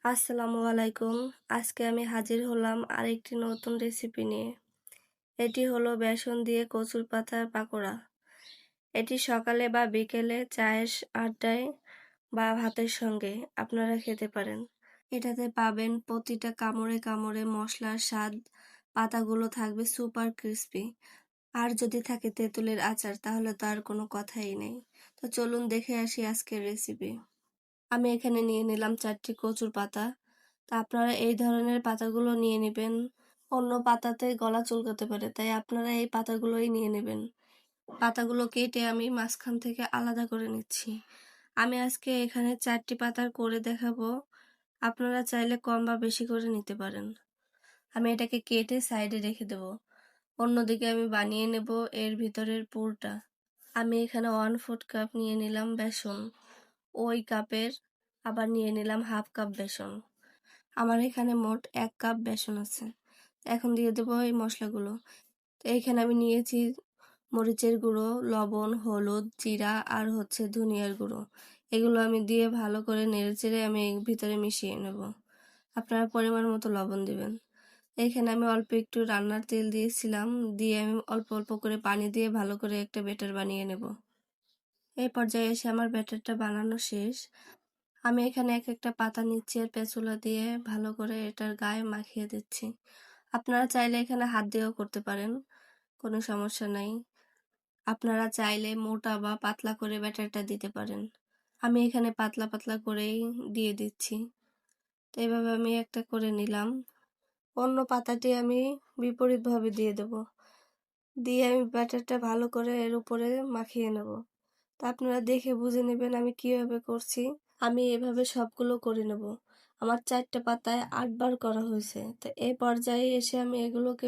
আসসালামু আলাইকুম। আজকে আমি হাজির হলাম আরেকটি নতুন রেসিপি নিয়ে। এটি হলো বেসন দিয়ে কচুর পাতার পাকোড়া। এটি সকালে বা বিকেলে চায়ের আড্ডায় বা ভাতের সঙ্গে আপনারা খেতে পারেন। এটাতে পাবেন প্রতিটা কামড়ে কামড়ে মশলার স্বাদ, পাতাগুলো থাকবে সুপার ক্রিস্পি। আর যদি থাকে তেঁতুলের আচার তাহলে তো আর কোনো কথাই নেই। তো চলুন দেখে আসি আজকের রেসিপি। আমি এখানে নিয়ে নিলাম 4টি কচুর পাতা। তা আপনারা এই ধরনের পাতাগুলো নিয়ে নেবেন। অন্য পাতাতে গলা চুলকাতে পারে, তাই আপনারা এই পাতাগুলোই নিয়ে নেবেন। পাতাগুলো কেটে আমি মাঝখান থেকে আলাদা করে নিচ্ছি। আমি আজকে এখানে 4টি পাতার করে দেখাবো। আপনারা চাইলে কম বা বেশি করে নিতে পারেন। আমি এটাকে কেটে সাইডে রেখে দেব। অন্যদিকে আমি বানিয়ে নেব এর ভিতরের পুরটা। আমি এখানে 1/4 কাপ নিয়ে নিলাম বেসন। ওই কাপের আবার নিয়ে নিলাম হাফ কাপ বেসন। আমার এখানে মোট 1 কাপ বেসন আছে। এখন দিয়ে দেবো এই মশলাগুলো। তো এইখানে আমি নিয়েছি মরিচের গুঁড়ো, লবণ, হলুদ, জিরা আর ধনিয়ার গুঁড়ো। এগুলো আমি দিয়ে ভালো করে নেড়েচেড়ে আমি এর ভিতরে মিশিয়ে নেব। আপনারা পরিমাণ মতো লবণ দিবেন। এখানে আমি অল্প একটু রান্নার তেল দিয়েছিলাম, দিয়ে আমি অল্প অল্প করে পানি দিয়ে ভালো করে একটা ব্যাটার বানিয়ে নেব। এই পর্যায়ে এসে আমার ব্যাটারটা বানানো শেষ। আমি এখানে একটা পাতা নিচ্ছি আর স্প্যাচুলা দিয়ে ভালো করে এটার গায়ে মাখিয়ে দিচ্ছি। আপনারা চাইলে এখানে হাত দিয়েও করতে পারেন, কোনো সমস্যা নাই। আপনারা চাইলে মোটা বা পাতলা করে ব্যাটারটা দিতে পারেন। আমি এখানে পাতলা পাতলা করেই দিয়ে দিচ্ছি। তো এভাবে আমি একটা করে নিলাম। অন্য পাতাটি আমি বিপরীতভাবে দিয়ে দেব। দিয়ে আমি ব্যাটারটা ভালো করে এর উপরে মাখিয়ে নেব। তা আপনারা দেখে বুঝে নেবেন আমি কিভাবে করছি। আমি এভাবে সবগুলো করে নেব। আমার 4টে পাতায় 8 বার করা হয়েছে। তো এই পর্যায়ে এসে আমি এগুলোকে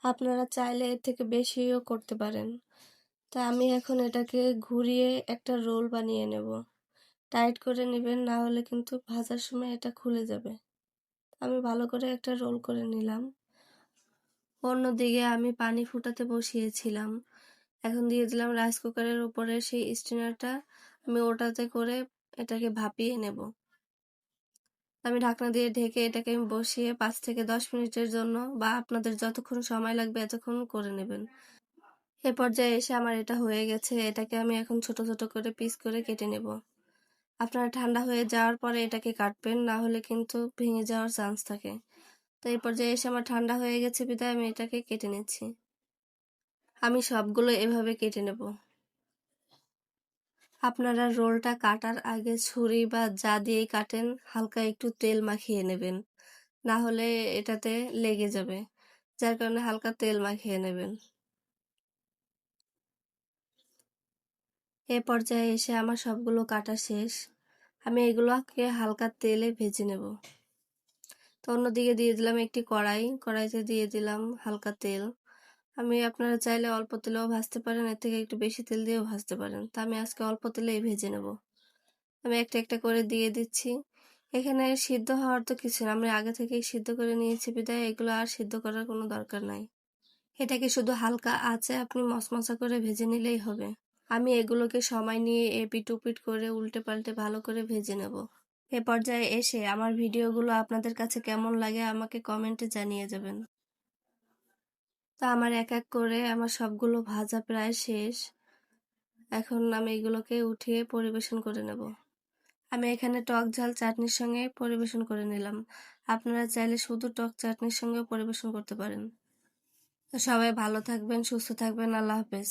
আপনারা চাইলে এর থেকে বেশিও করতে পারেন। তা আমি এখন এটাকে ঘুরিয়ে একটা রোল বানিয়ে নেব। টাইট করে নেবেন, না হলে কিন্তু ভাজার সময় এটা খুলে যাবে। আমি ভালো করে একটা রোল করে নিলাম। অন্যদিকে আমি পানি ফুটাতে বসিয়েছিলাম। এখন দিয়ে দিলাম রাইস কুকারের উপরে সেই স্টিনারটা। আমি ওটাতে করে এটাকে ভাপিয়ে নেব। আমি ঢাকনা দিয়ে ঢেকে এটাকে আমি বসিয়ে 5 থেকে 10 মিনিটের জন্য বা আপনাদের যতক্ষণ সময় লাগবে এতক্ষণ করে নেবেন। এ পর্যায়ে এসে আমার এটা হয়ে গেছে। এটাকে আমি এখন ছোট ছোট করে পিস করে কেটে নেব। আপনারা ঠান্ডা হয়ে যাওয়ার পরে এটাকে কাটবেন, না হলে কিন্তু ভেঙে যাওয়ার চান্স থাকে। তো এই পর্যায়ে এসে আমার ঠান্ডা হয়ে গেছে বিধায় আমি এটাকে কেটে নিচ্ছি। আমি সবগুলো এভাবে কেটে নেব। আপনারা রোলটা কাটার আগে ছুরি বা যা দিয়েই কাটেন হালকা একটু তেল মাখিয়ে নেবেন, না হলে এটাতে লেগে যাবে। যার কারণে হালকা তেল মাখিয়ে নেবেন। এ পর্যায়ে এসে আমার সবগুলো কাটা শেষ। আমি এগুলোকে হালকা তেলে ভেজে নেব। তো অন্যদিকে দিয়ে দিলাম একটি কড়াইতে দিয়ে দিলাম হালকা তেল। আপনারা চাইলে অল্প তেলেও ভাজতে পারেন, এর থেকে একটু বেশি তেল দিয়েও ভাজতে পারেন। তা আমি আজকে অল্প তেলেই ভেজে নেব। আমি একটা একটা করে দিয়ে দিচ্ছি। এখানে সিদ্ধ হওয়ার তো কিছু না, আমি আগে থেকেই সিদ্ধ করে নিয়েছি বিধায় এগুলো আর সিদ্ধ করার কোনো দরকার নাই। এটাকে শুধু হালকা আঁচে আপনি মচমচা করে ভেজে নিলেই হবে। আমি এগুলোকে সময় নিয়ে এপিট ওপিট করে উল্টে পাল্টে ভালো করে ভেজে নেব। এ পর্যায়ে এসে আমার ভিডিওগুলো আপনাদের কাছে কেমন লাগে আমাকে কমেন্টে জানিয়ে যাবেন। তা আমার এক এক করে আমার সবগুলো ভাজা প্রায় শেষ। এখন আমি এগুলোকে উঠিয়ে পরিবেশন করে নেব। আমি এখানে টক ঝাল চাটনির সঙ্গে পরিবেশন করে নিলাম। আপনারা চাইলে শুধু টক চাটনির সঙ্গেও পরিবেশন করতে পারেন। তো সবাই ভালো থাকবেন, সুস্থ থাকবেন। আল্লাহ হাফেজ।